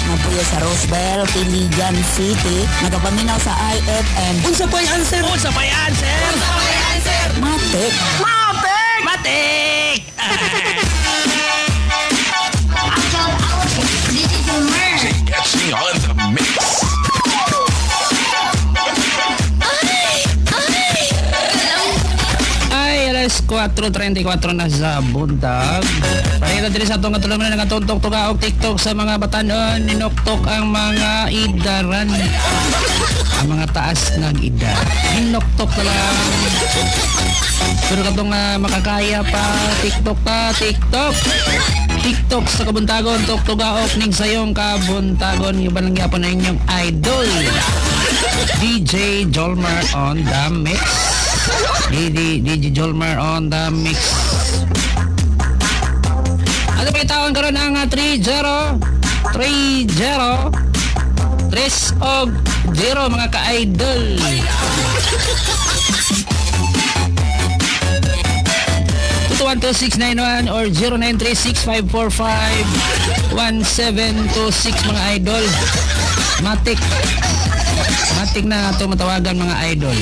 napuyo sa Roseville, Piligan City, nagapaminaw sa IFM. Unsa pa'y answer? Matik. Matik! Catching on the mix. Ay, alas 4:34 na sa buntag. Pahila din sa itong katulad na nagatuntok tugaog TikTok sa mga batanon, ninoktok ang mga idaran. Ang mga taas ng idar. Ninoktok na lang. Pero katong makakaya pa, TikTok pa, TikTok. TikTok sa kabuntagon, tuktugaok ning sayong kabuntagon. Yung ba lang yapon na inyong idol? DJ Jolmar on the mix. DJ Jolmar on the mix. Ano pa itawag karon ang 30 mga ka-idol. 212-691 or 0936-545-1726 mga idol. Matik na ito matawagan mga idol.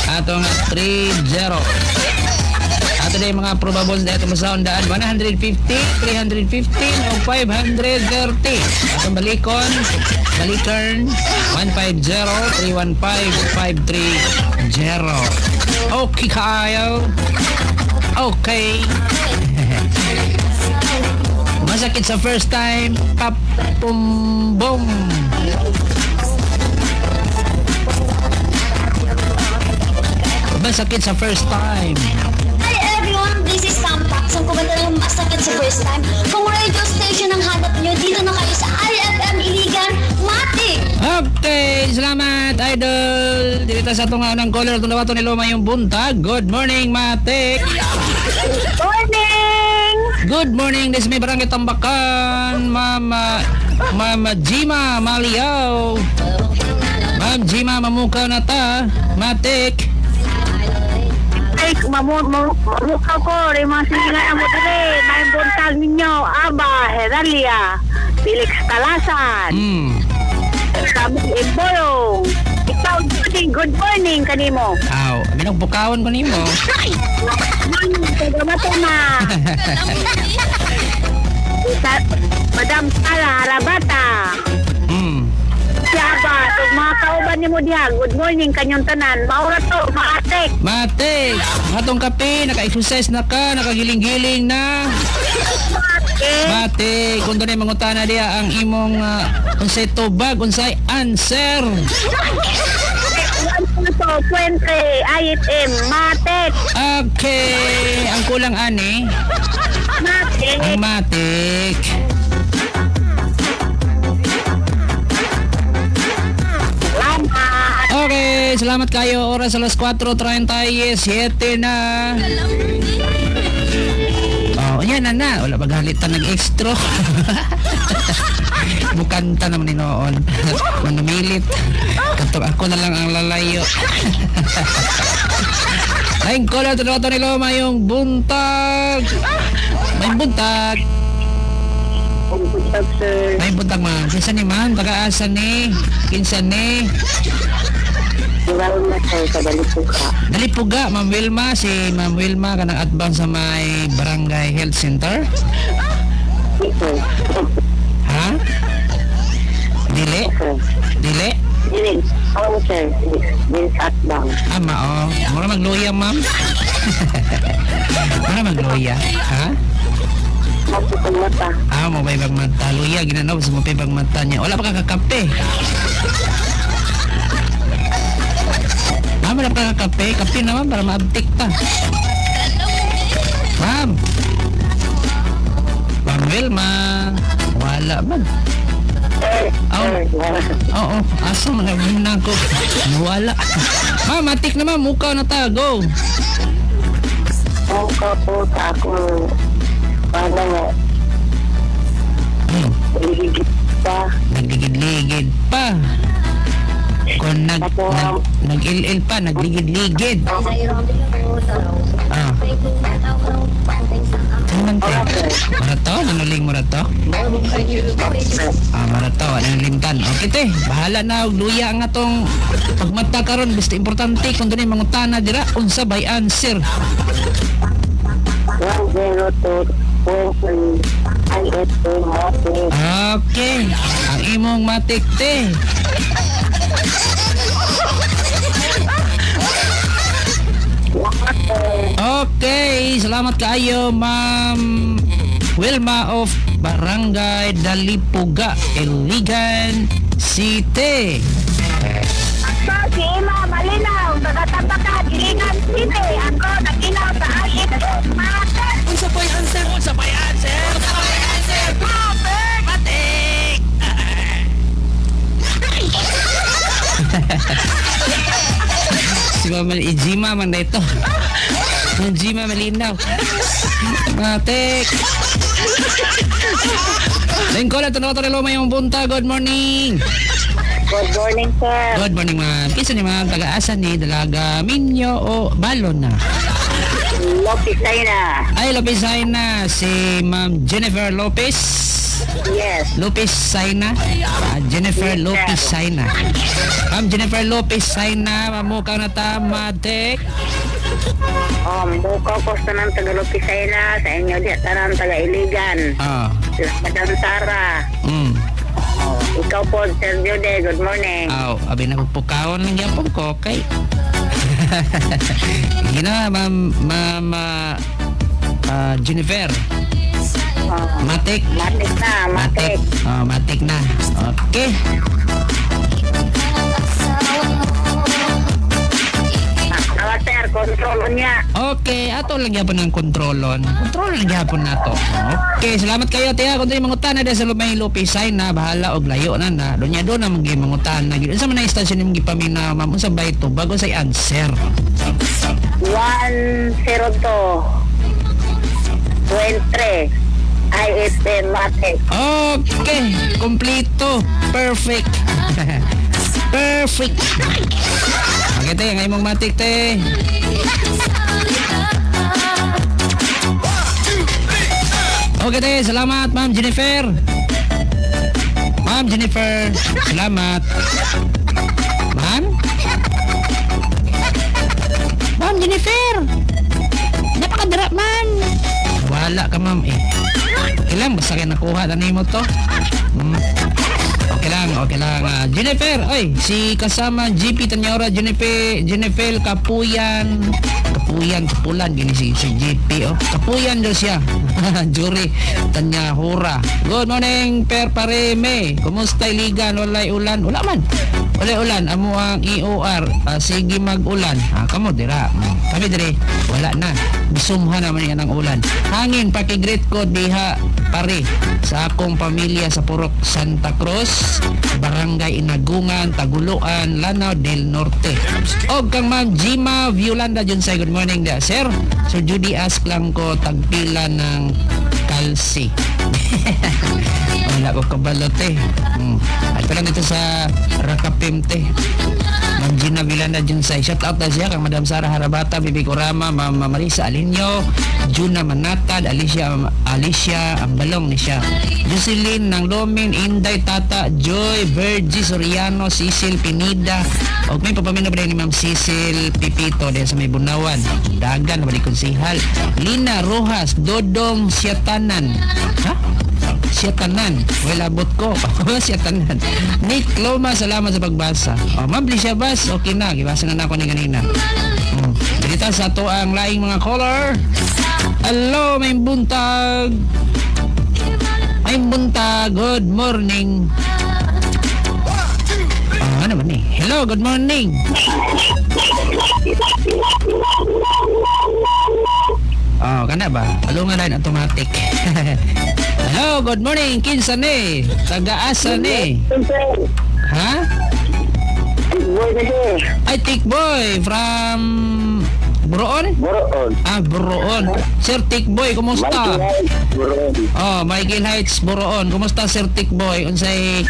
Ato nga 30. Ato na yung mga probables na ito masoundaan 150, 315 o 530. Atong balikan 150-315-530. Okay kayo. Okay. Masakit sa first time. Papumbong. Masakit sa first time. Hi everyone, this is Tampax. Ang kumanta ng masakit sa first time. Kung radio station ang hanap nyo, dito na kayo sa IFM Iligan, Matik. Okay, salamat idol. Dito sa itong unang caller, itong dawato ni Loma yung buntag. Good morning, Matik. Morning! Good morning, this is may barangay Tambakan. Mama Jima Maliaw. Ma'am Jima, mamukaw na ta. Matik. Ay, mamukha ko. Rimang sinigay mo dire. May buntag ninyo. Aba, Heralia. Felix Talasan. Sabog Igboyong. Ikaw, good morning kanimo. Aw, aminong bukawan ko nimo. Tagamato na. Madam Sara Harabata. Siaba, mga kauban ni mo diha. Good morning kanyong tanan. Maura to, Matik. Matik, atong kape, naka-exercise na ka, nakagiling-giling na. Matik, kung doon ay mangutana diha ang imong unsay tubag, unsay answer. Ito, Puente, IFM, Matik. Okay, ang kulang ani. Matik. Ang Matik. Okay, salamat kayo. Oras alas 4:37 na. Oh, yan na. Wala bagalitan nag-extra. Bukanta naman ni noon. Manumilit. Katong ako na lang ang lalayo. Lain ko lang ito ni Loma yung buntag. May buntag. May buntag man. Kinsa ni man? Taga-asa ni? Kinsa ni? Dalipuga, Ma'am Wilma. Si Ma'am Wilma kanang advance sa may Barangay Health Center. Ha? Dili? Dili? Dili. Oo, sir. Dili sa atbang. Ama, mura magluya, ma'am. Mura magluya. Ha? Magpupang mata. Mo may bagmata. Luya, ginanaw sa mo may bagmata niya. Wala pa kakape. Wala pa kakape. Kape naman para maabtik ta. Ma'am. Ma'am Wilma. Wala man. Oo. Asa man na ko. Wala. Ma'am, matik naman. Mukaw na ta. Go. Mukaw po ta ako. Paano nga? Ligid pa. Nagligid-ligid pa. Kung nag-il-il pa, nagligid-ligid. Tingnan ka. Marato, nanuling mo rato. Marato, nanulimtan. Okay te, bahala na og luya ang atong pagmata karon. Basta importante kung doon yung mangutana dira unsa by answer. 102 Okay, ang imong matik te. Okay, salamat kaayo Ma'am Wilma of Barangay Dalipuga, Iligan City. Si Ima Malinaw, taga-tabakan, Iligan City. Ako, naginaw sa IFM. Unsa pa'y answer? Unsa pa'y answer? Unsa pa'y answer? Matik! Si Mama Ijima man na ito. Ijima Malinaw. Matik! Then ko lang ito na mayong punta. Good morning! Good morning, sir. Good morning, ma'am. Kisa ni ma'am, taga-asa ni Dalaga, Minyo o Balon na? Lopisay na. Ay, Lopez Saina. Si Ma'am Jennifer Lopez. Yes. Lopez Saina. Jennifer Yes, Lopez sir. Saina. Ma'am Jennifer Lopez Saina. Mamukha na tamatik. Buko ko sa nang taga Lopisay na. Sa inyo di tanang taga Iligan. Madam Sara. Ikaw po, Sir Jude. Good morning. Abi na pupukawan lang yapon ko. Okay. Gina, Ma'am Jennifer. Matik. Matik na, matik. Matik na. Okay. Awa, sir, kontrolon niya. Okay, ato lang yapon ng kontrolon. Kontrolon lang yapon nato. Okay, salamat kayo tiya. Kung tayo mangutan na dahil sa lumay Lopisay na bahala og layo na na. Doon na mga mangutan na. Unsa man na istasyon yung gipamina, ma'am, unsa ba ito bago sa answer? 102 23 IFM matik. Okay, kompleto. Perfect. Perfect. Okay, te, ngayon mong matik, te. Okay, te, salamat, Ma'am Jennifer. Ma'am Jennifer, salamat. Ma'am? Ma'am Jennifer! Napakadara, ma'am. Wala ka, ma'am, eh. Okay lang, basta kayo nakuha. Tanay mo to. Okay lang. Jennifer, ay, si kasama GP Tanyora, Jennifer Kapuyan, gini si GP, oh. Kapuyan daw siya. Jury, Tanyahura. Good morning, Per Pareme. Kumusta Iligan? Walay ulan? Wala man. Walay ulan. Amo ang EOR. Sige mag-ulan. Kamo, dira. Kami dire, wala na. Bisumha naman yan ang ulan. Hangin, pakigreet ko diha pare sa akong pamilya sa Purok Santa Cruz, Barangay Inagungan, Taguluan, Lanao del Norte. Og kang Ma'am Jima Violanda dyan say good morning da. Sir Judy ask lang ko tagpila ng kalsi. Wala ko kabalote. At lang ito sa Rakapimte. Ma'am Gina Vilanda Junsay. Shout out na siya kang Madam Sara Harabata, Bibi Kurama, Ma'am Marisa Alinyo, Juna Manatad, Alicia Ambalong ni siya. Jocelyn ng Lomin, Inday Tata, Joy, Virgie Soriano, Cecil Pinida. O may papamina ba ni Ma'am Cecil Pipito din sa may Bunawan. Dagan, balik konsihal. Lina Rojas, Dodong Siatanan. Ha? Siatanan. Well, abot ko. Siatanan. Nick Loma, salamat sa pagbasa. Mabli siya bas. Okay na. Gibasa na ako ni ganina. Dito sa to ang laing mga caller. Hello, may buntag. May buntag. Good morning. Ano ba ni? Hello, good morning. Kana ba? Alungan na automatic. Hello, good morning. Kinsa ni? Taga-asa ni? Ha? Ay, Tikboy from Buroon? Buroon. Sir Tikboy, kumusta? Michael Heights, Buroon. Kumusta, Sir Tikboy? Unsay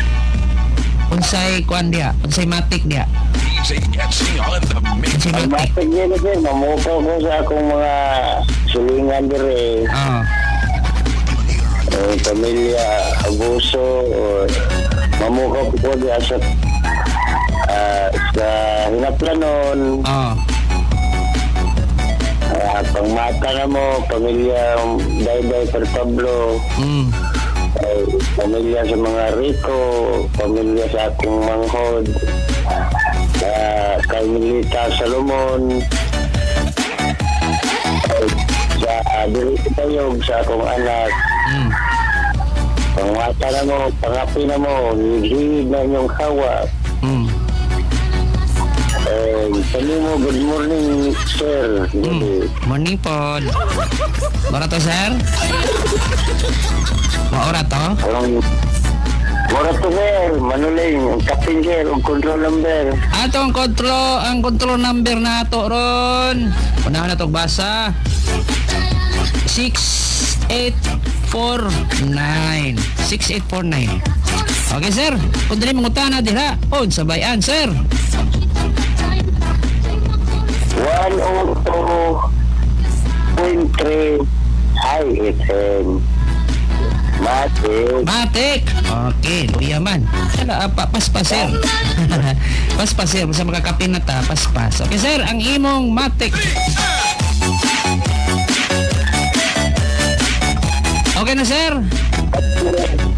kuan dia? Unsay matik dia? DJ Etching on the mix. Unsay matik? Matik yun mamupo ko sa akong mga sulingan dire. pamilya abuso o mamukha po diya sa hinaplanon. Pangmata na mo, pamilya Dayday Pablo. Pamilya sa mga Rico, pamilya sa akong manghod, kay Milita Salomon, sa Dirito Tayog, sa akong anak. Pangmata na mo, pangapi na mo, hihid na yung kawa. Sabi mo, good morning, sir. Morning po. Mora to, sir? Maora to? Mora to, sir. Manuling, ang kapin, sir, ang control number. Ato ang control number na to ron. Unahan na to basa. 6849. 6849. Okay, sir. Kung dali mangutan na dira. Sabayan, sir. 102.3 IFM Matik. Okay, luya man. Paspas, sir. Paspas, sir. Basta makakapin na ta, paspas. Okay, sir. Ang imong Matik. Okay na, sir?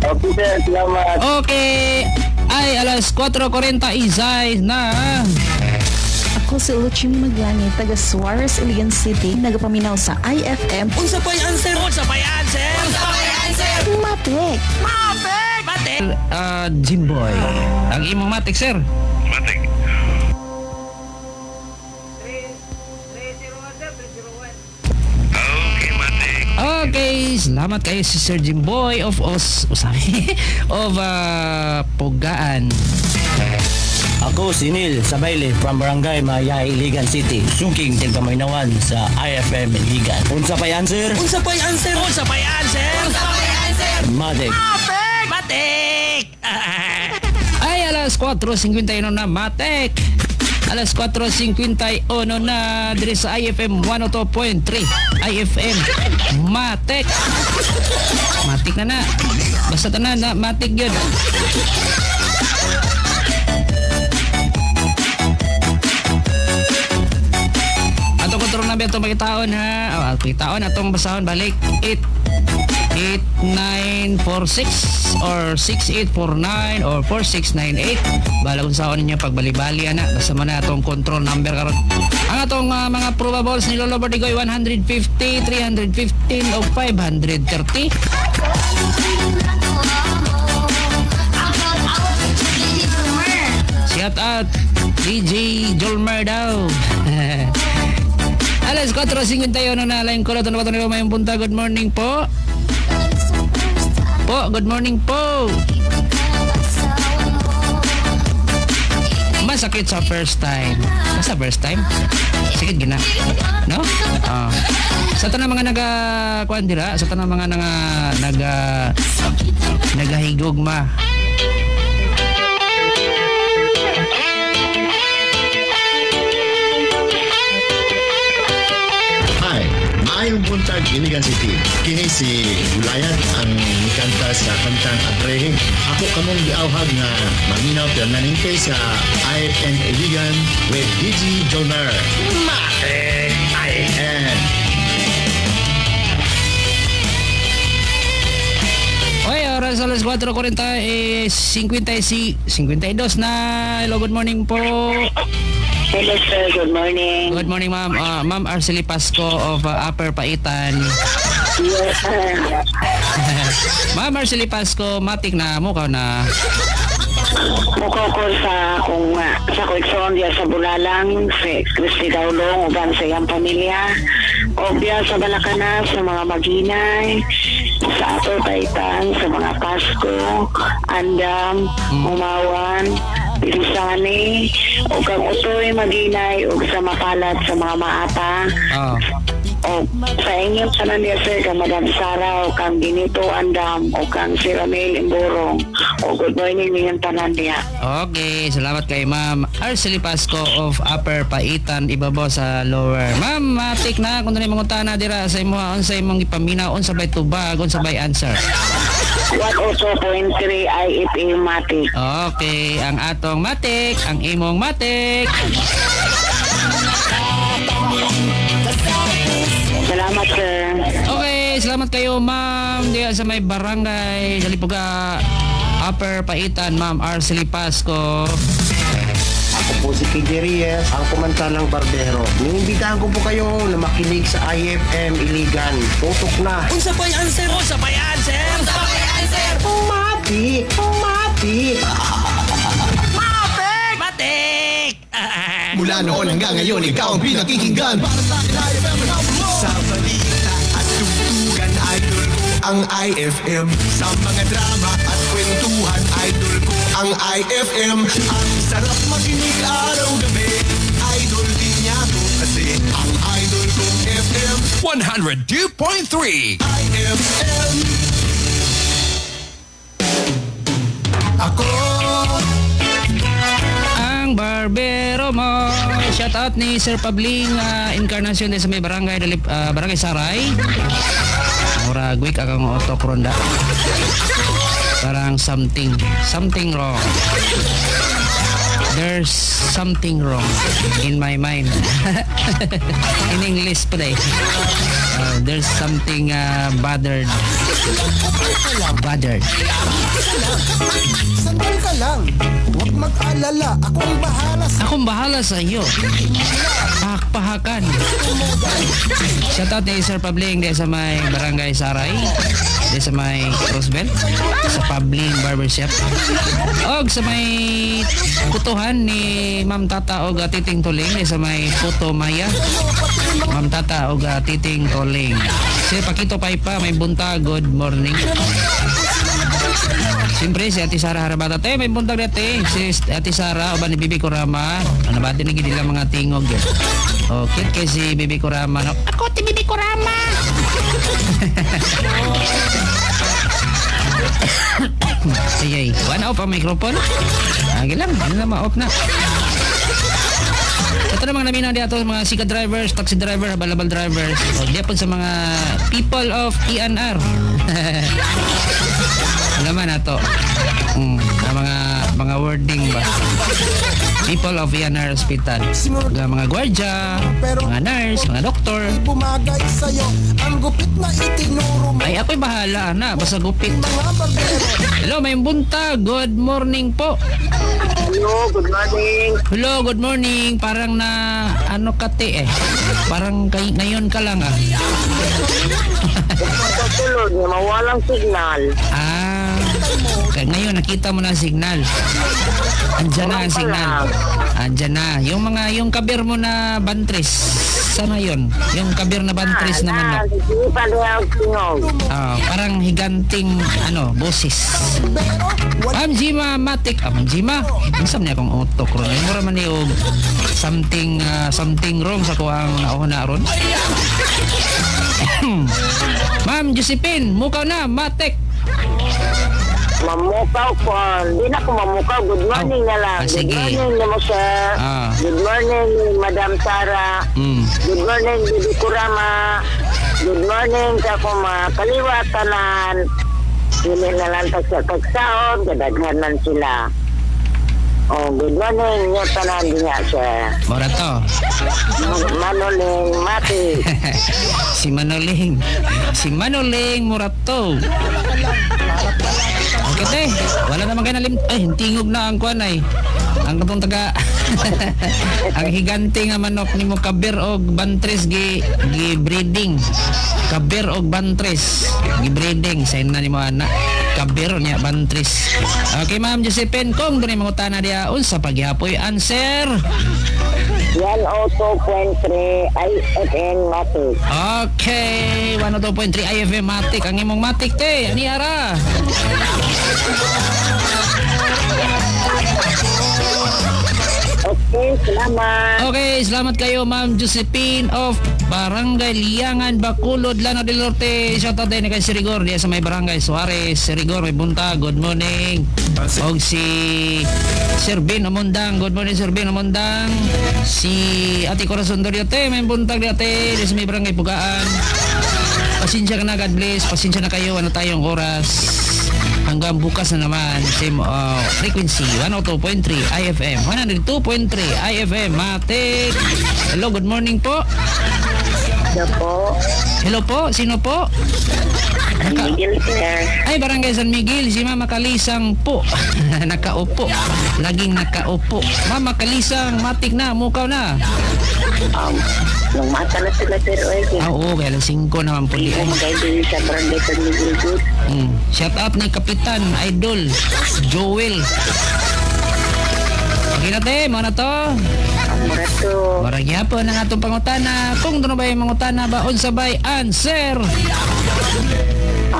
Okay, sir. Salamat. Okay. Ay, alas 4:46 na. Ako si Luchimi Maglangit, taga Suarez, Iligan City, nagapaminaw sa IFM. Unsa pa yan, sir? Matik. Jimboy. Ang imong Matik, sir. Matik. Okay, Matik. Okay, salamat kayo si Sir Jimboy of Pugaan. Ako si Neil Sabayle from Barangay Mayay, Iligan City. Sungking tigkamaynawan sa IFM Iligan. Unsa pa yan, sir? Matik. Ay, alas 4:51 na, Matik. Alas 4:51 na diri sa IFM 102.3. IFM Matik. Matik na. Basta tanan na Matik yun. Atong kontrol na ba itong makitaon, ha? Makitaon atong basahon balik. 8946 or 6849 or 4698. Bala kung saan ninyo pagbali-bali, ana. Basta man na atong control number karon. Ang atong mga probables ni Lolo Bardigoy 150, 315 o 530. Shout out DJ Jolmer daw. Alas 4:51 na lain ko. Ito na ba ito na mayong punta? Good morning po. Good morning po. Masakit sa first time. Sa first time? Sakit gina. No? Sa tanang mga kuan dira, sa tanang mga nagahigugma. Maayong buntag, Iligan City. Kini si Gulayan ang mikanta sa kantang Aprehe. Ako kamong giawhag nga maminaw permanente sa IFM Iligan with DJ Jolmer. Matik IFM. Oy, oras alas 4:52 na. Hello, good morning po. Hello, sir. Good morning. Good morning, ma'am. Ma'am Arcely Pasco of Upper Paitan. Yes, sir. Ma'am Arcely Pasco, Matik na mukha na. Mukukol sa koleksyon diya sa Bulalang, si Christy Daulong, uban sa iyang pamilya. Obya sa Balakana, sa mga Maginay, sa Upper Paitan, sa mga Pasko, Andam, Umawan, Pirisani, o kang Utoy Maginay, o sa Mapalat, sa mga Maata. O sa inyong tanan niya sir, kang Madam Sara o kang Ginito Andam o kang si Ramel Imborong o good morning ninyong tanan niya. Okay, salamat kay Ma'am Arcely Pasco of Upper Paitan, Ibabaw sa Lower. Ma'am, matik na kung doon mangutana dira sa imo unsay imong ipaminaw unsa bay tubag unsa bay answer. 102.3 IFA Matik. Okay, ang atong matik, ang imong matik. Salamat sir. Okay, salamat kayo ma'am diya sa may barangay Dalipuga Upper Paitan, Ma'am Arcely Pasco. Ako po si KJ Reyes, ang kumantalang barbero. Niimbitahan ko po kayo na makinig sa IFM Iligan. Tutok na. Unsa bay answer? Unsa bay answer? Unsa bay answer? Matik! Matik! Matik! Matik! Mula noon hanggang ngayon, ikaw ang pinakikinggan. Sa balita at tugtugan, idol ko ang IFM. Sa mga drama at kwentuhan, idol ko ang IFM. Ang sarap makinig araw-gabi, idol din niya to kasi ang idol kong FM 102.3 IFM. Ako Ang barbero mo. Shout out ni Sir Pabling Encarnacion din sa may barangay Barangay Saray. Mura gwik akong auto kronda. Parang something wrong. There's something wrong in my mind. In English pa day. There's something bothered. Sandali ka lang. Huwag mag-alala. Akong bahala sa iyo. Pahak-pahakan. Shout out ni Sir Pabling di sa may Barangay Saray. Di sa may Roosevelt. Sa Pabling Barbershop. Og sa may kutuhan ni Ma'am Tata og Titing Tuling di sa may Puto Maya. Ma'am Tata og Titing Tuling. Sir Pakito Paipa, may buntag, good morning. Siyempre si Ate Sara Harabata, may buntag dati. Si Ate Sara o ba ni Bibi Kurama, ano ba din nila mga tingog yun. Okay, kay si Bibi Kurama, no? Ako ti Bibi Kurama. Sige, one off ang microphone. Lang, ano na ma-off na. Ito namang naminaw dito mga sika drivers, taxi driver, balabal drivers. O diyan po sa mga people of ENR. Alam na to. Mga wording ba? People of ENR Hospital. Mga gwardiya, mga nurse, mga doktor. bumagay sa'yo. Ang gupit na itinuro mo. Ay, ako'y bahala na. Basta gupit. Hello, may buntag. Good morning po. Hello, good morning. Hello, good morning. Parang na ano kate eh. Parang ngayon ka lang ah. Pagkatulog, mawalang signal. Ngayon nakita mo na ang signal. Andyan na ang signal. Andyan na. Yung kabir mo na bantris. Sana yun? Yung kabir na bantris na manok. Parang higanting boses. Ma'am Jima Matik. Ma'am Jima. Isam niya akong utok ron. Ay mura man yung something wrong sa kuwang nauna ron. Ma'am Josephine, mukaw na, Matik. Mamukaw po. Hindi na ko mamukaw. Good morning na lang. Sige. Good morning naman sir. Good morning Madam Sara. Good morning Bibi Kurama. Good morning sa akong mga kaliwatanan. Sila na lang sa tagsaon. Kadaghanan sila. Good morning. Yung tanan din nga sir. Mora to. Manoling Mati. Si Manoling Murato. Okay, wala naman kayo nalim. Ay, tingog na ang kuan ay. Ang katong taga ang higante nga manok nimo kabir og bantres gi breeding. Kabir og bantres gi breeding sa na nimo ana. Kabir nya bantres. Okay, Ma'am Josephine, kung dunay mangutana dia unsa pagyapoy answer? 102.3 IFM Matik. Okay, 102.3 IFM Matik. Ang imong Matik te, ani ara? Salamat. Okay, salamat kayo Ma'am Josephine of Barangay Liangan, Bacolod, Lanao del Norte. Shoutout din kay Sirigor diya sa may Barangay Suarez. Sirigor, may buntag. Good morning. Og si Sir Ben Amondang. Good morning Sir Ben Amondang. Si Ate Corazon Doriote, may buntag diya ate diya sa may Barangay Pugaan. Pasensya ka na, God bless. Pasensya na kayo. Ano tayong oras? Hanggang bukas na naman, same frequency, 102.3 IFM, 102.3 IFM, Matik. Hello, good morning po. Hello po. Hello po, sino po? Miguel, sir. Ay, Barangay San Miguel, si Mama Kalisang po. Nakaupo, laging nakaupo. Mama Kalisang, Matik na, mukaw na. Nung mata na sila, sir. Oo, kaya lang 5 naman po. Hindi ko mag-idol sa Barangay San Miguel. Shout out ni Kapitan Idol Joel. Okay na te, mo na to. Marag yapon ang atong pangutana. Kung doon ba yung mangutana ba unsa bay answer?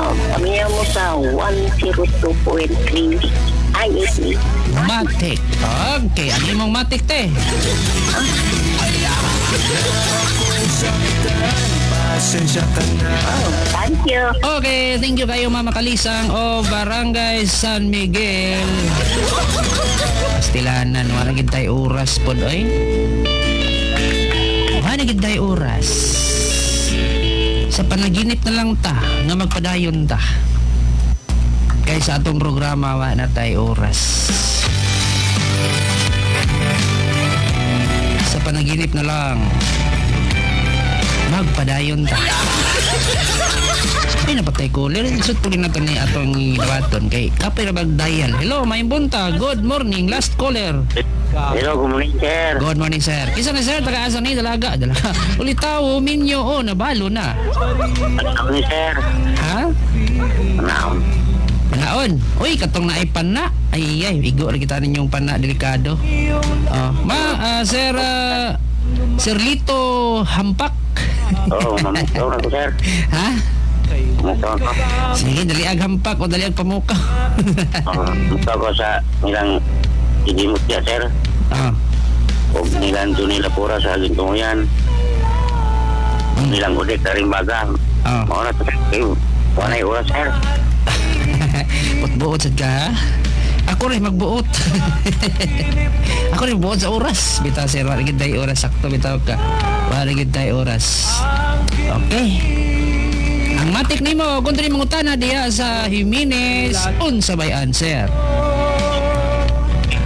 Kami mo sa 102.3 IFM. Matik. Okay, ang imong matik te. Thank you. Okay, thank you kayo Mama Kalisang o Barangay San Miguel. Pastilanan, wala gid tayo oras pod oy. Wala gid tayo oras. Sa panaginip na lang ta nga magpadayon ta. Kaya sa atong programa wala na tayo oras. Sa panaginip na lang magpadayon ta. Ay, napatay ko. Lirisot po rin natin ni atong iwaton kay kapay na magdayan. Hello, may bunta. Good morning. Last caller. Hello, good morning, sir. Good morning, sir. Kisa na, sir? Taga-asa ni? Dalaga. Ulitaw, minyo. Oh, nabalo na. Ano ni, sir? Ha? Naon. Naon? Uy, katong naipan na. Ay, igo rin kita ninyong pana. Delikado. Sir, Sir Lito Hampak. Oo, mamataw na ko, sir. Ha? Mamataw ko. Sige, dali ag hampak o dali ag pamuka. Mamataw ko sa nilang idimot niya, sir. O nilang Junila Pura sa aging tunguyan. Nilang udik na rin baga. Mauna to, sir. Wanay oras, sir. Putbuot sad ka, ha? Ako rin magbuot. Ako rin buot sa oras. Bitaw sir, wala gid tayo oras. Sakto bitaw ka. Wala gid tayo oras. Okay. Ang matik nimo kung diri mangutana diha sa Jimenez, unsa bay answer?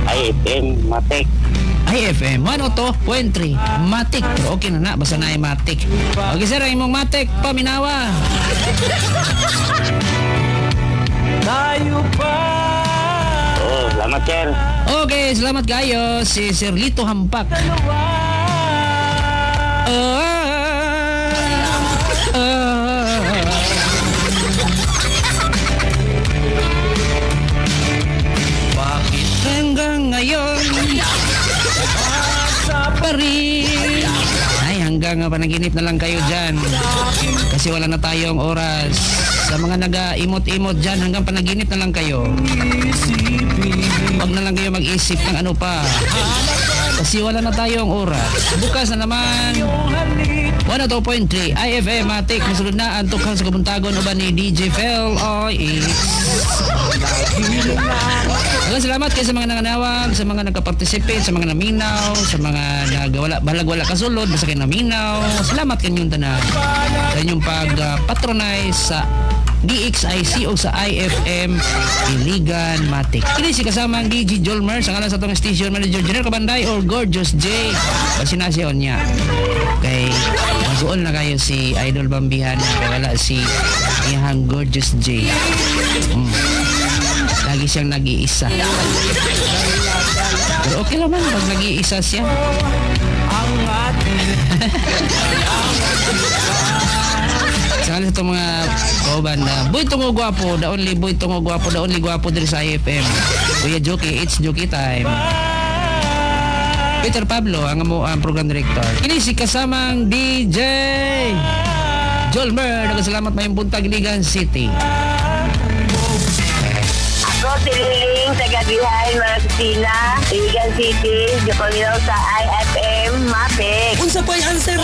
IFM Matik. IFM 102.3 Matik. Pero okay na basta na ay Matik. Okay sir, ang imong Matik paminawa. Tayo pa. Salamat, sir. Okay, salamat kayo. Si Sir Lito Hampak. Bakit hanggang ngayon pa rin? Ay, hanggang panaginip na lang kayo dyan. Kasi wala na tayong oras. Sa mga naga-imot-imot dyan, hanggang panaginip na lang kayo. Huwag na lang kayo mag-isip ng ano pa. Kasi wala na tayong oras. Bukas na naman 102.3 IFM Matik. Masulod na ang tukhang sa kabuntagon uban ni DJ Fel OX. Salamat kayo sa mga nanganawag, sa mga nagka-participate, sa mga naminaw, sa mga nagawala, balag-wala kasulod, basta kayo naminaw. Salamat kanyong tanan sa inyong pag-patronize sa DXIC o sa IFM Iligan Matik. Kini si kasamang DJ Jolmer sa ngalan sa itong station manager General Kabanday or Gorgeous J. Pasinasyon niya. Kay mag-uol na kayo si Idol Bambihan kaya wala si iyang Gorgeous J. Lagi siyang nag-iisa. Pero okay naman pag nag-iisa siya. Sa itong mga kauban na boy tungo gwapo, the only boy tungo gwapo, the only gwapo diri sa IFM. Kuya Joki, it's Joki time. Peter Pablo, ang program director. Kini si kasamang DJ Jolmer. Nagsalamat mayong buntag Iligan City. Ako si Liling, taga Behind Martina, Iligan City, Jocolino sa IFM, Mapik. Unsa pa'y answer?